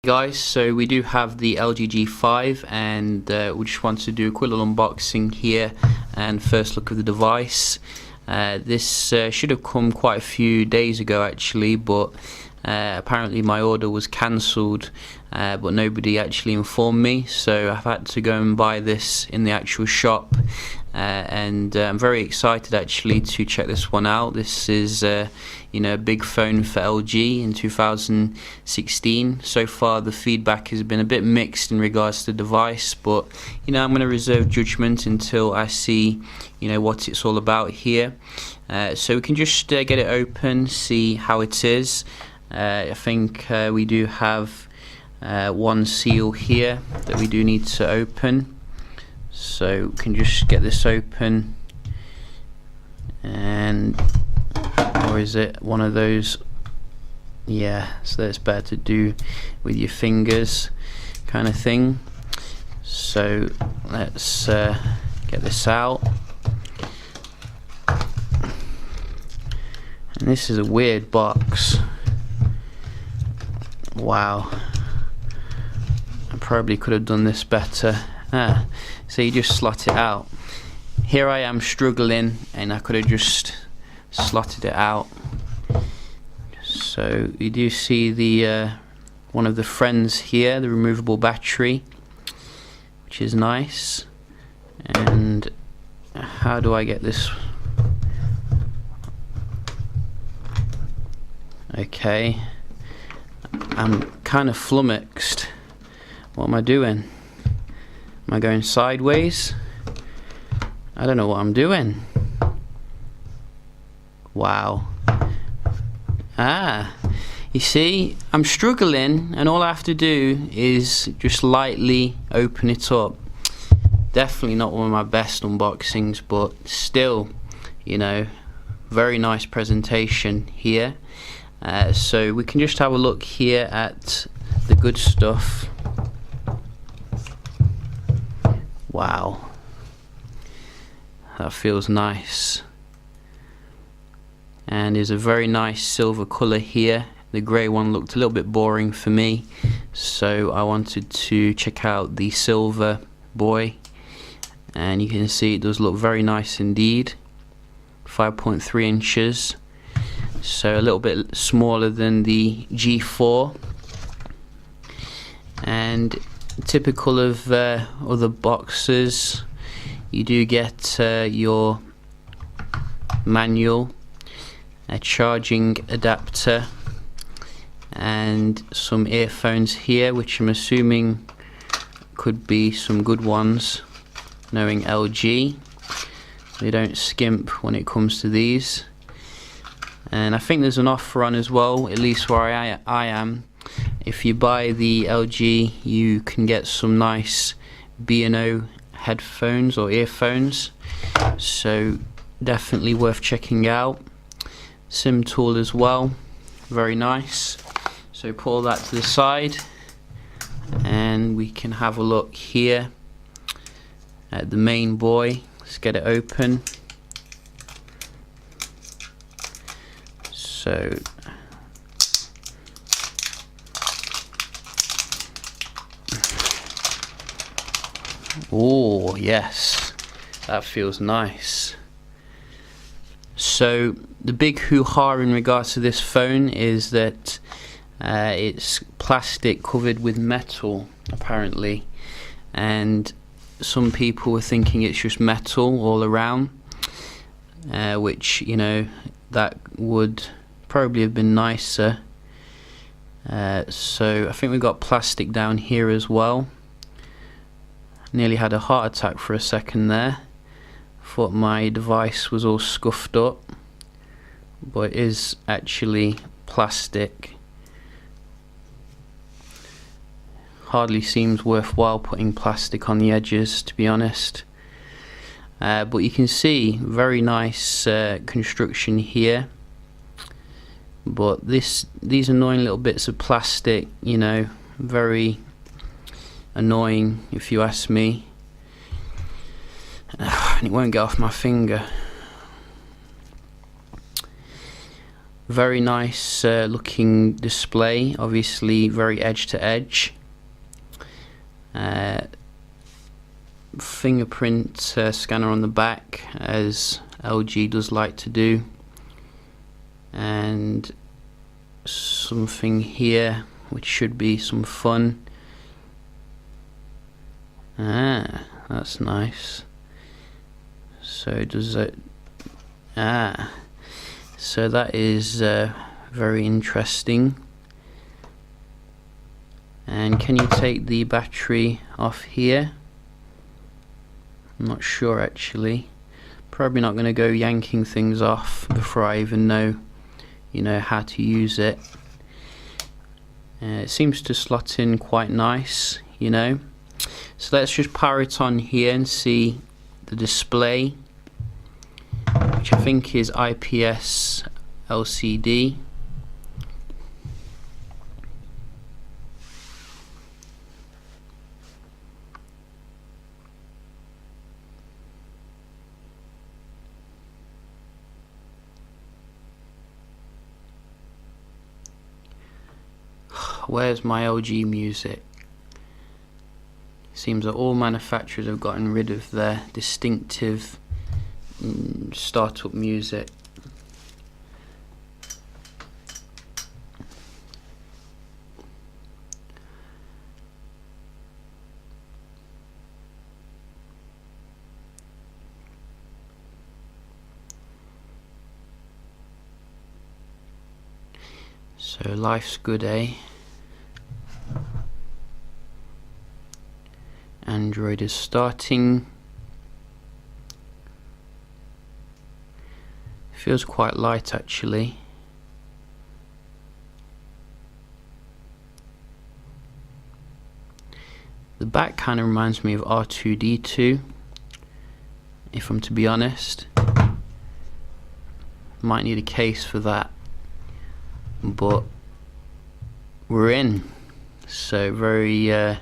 Guys, so we do have the LG G5 and we just want to do a quick little unboxing here and first look at the device. This should have come quite a few days ago actually, but apparently my order was cancelled, but nobody actually informed me, so I've had to go and buy this in the actual shop. And I'm very excited actually to check this one out. This is a big phone for LG in 2016. So far the feedback has been a bit mixed in regards to the device, but I'm going to reserve judgment until I see what it's all about here. So we can just get it open, see how it is. I think we do have one seal here that we do need to open. So we can just get this open, and or is it one of those? Yeah, so that's better to do with your fingers kind of thing. So let's get this out. And this is a weird box. Wow, I probably could have done this better. So you just slot it out. Here I am struggling, and I could have just slotted it out. So you do see the one of the friends here, the removable battery, which is nice. And how do I get this? Okay, I'm kind of flummoxed. What am I doing? Am I going sideways? I don't know what I'm doing. Wow. You see, I'm struggling, and all I have to do is just lightly open it up. Definitely not one of my best unboxings, but still, very nice presentation here. So we can just have a look here at the good stuff. Wow, that feels nice, and is a very nice silver colour here. The grey one looked a little bit boring for me, so I wanted to check out the silver boy, and you can see it does look very nice indeed. 5.3 inches, so a little bit smaller than the G4, and typical of other boxes, you do get your manual, a charging adapter, and some earphones here, which I'm assuming could be some good ones, knowing LG. They don't skimp when it comes to these. And I think there's an offer on as well, at least where I am. If you buy the LG, you can get some nice B&O headphones or earphones, so definitely worth checking out. SIM tool as well, very nice. So pull that to the side, and we can have a look here at the main boy. Let's get it open. So oh yes, that feels nice. So the big hoo-ha in regards to this phone is that it's plastic covered with metal apparently, and some people were thinking it's just metal all around, which that would probably have been nicer. So I think we've got plastic down here as well. Nearly had a heart attack for a second there. Thought my device was all scuffed up, but it is actually plastic. Hardly seems worthwhile putting plastic on the edges, to be honest. But you can see very nice construction here. But these annoying little bits of plastic, very annoying if you ask me. And it won't get off my finger. Very nice looking display, obviously very edge to edge. Fingerprint scanner on the back, as LG does like to do, and something here which should be some fun. That's nice. So does it? So that is very interesting. And can you take the battery off here? I'm not sure actually. Probably not going to go yanking things off before I even know, how to use it. It seems to slot in quite nice, So let's just power it on here and see the display, which I think is IPS LCD. Where's my LG music? Seems that all manufacturers have gotten rid of their distinctive startup music. So life's good, eh? Android is starting. Feels quite light actually. The back kind of reminds me of R2-D2, if I'm to be honest. Might need a case for that, but we're in. So very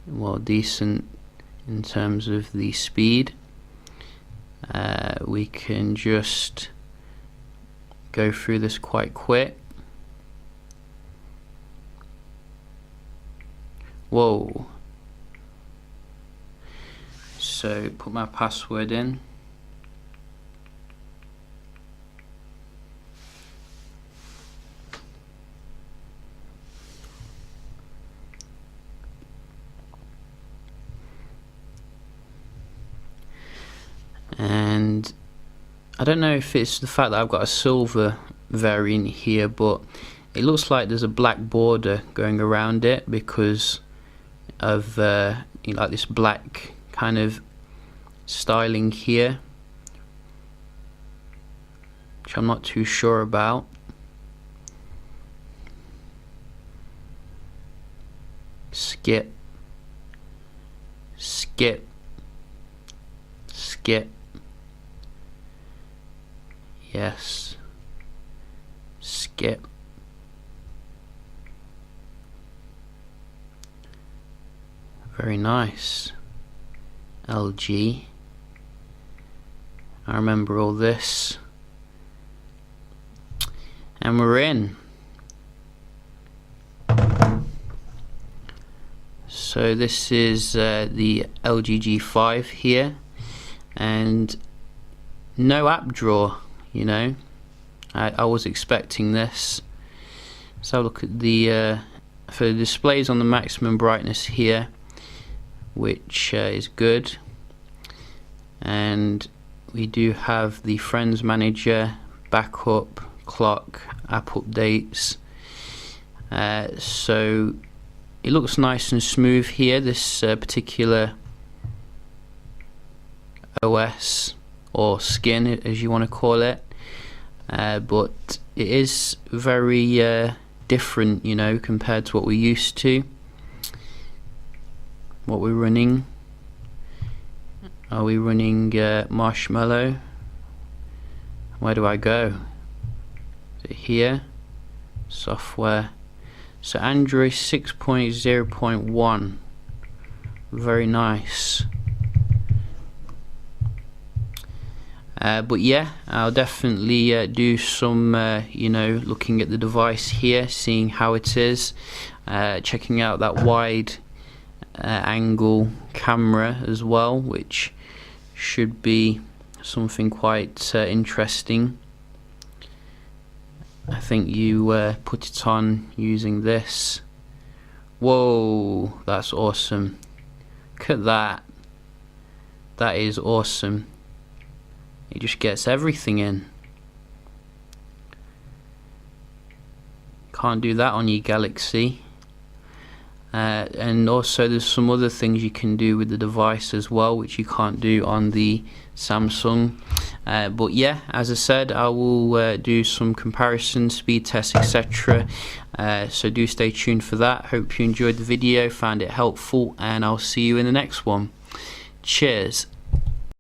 well, decent in terms of the speed. We can just go through this quite quick. Whoa. So put my password in. And I don't know if it's the fact that I've got a silver variant here, but it looks like there's a black border going around it because of like this black kind of styling here, which I'm not too sure about. Skip, skip, skip. Yes. Skip. Very nice. LG. I remember all this. And we're in. So this is the LG G5 here, and no app drawer. I was expecting this. So look at the for the displays on the maximum brightness here, which is good, and we do have the Friends Manager, backup, clock, app updates. So it looks nice and smooth here, this particular OS or skin, as you want to call it. But it is very different, compared to what we're used to, what we're running. Are we running Marshmallow? Where do I go? Is it here? Software. So Android 6.0.1. Very nice. But yeah, I'll definitely do some looking at the device here, seeing how it is, checking out that wide angle camera as well, which should be something quite interesting. I think you put it on using this. Whoa, that's awesome. Look at that. That is awesome. It just gets everything in. Can't do that on your Galaxy. And also there's some other things you can do with the device as well, which you can't do on the Samsung. But yeah, as I said, I will do some comparison, speed tests, etc. So do stay tuned for that. Hope you enjoyed the video, found it helpful, and I'll see you in the next one. Cheers.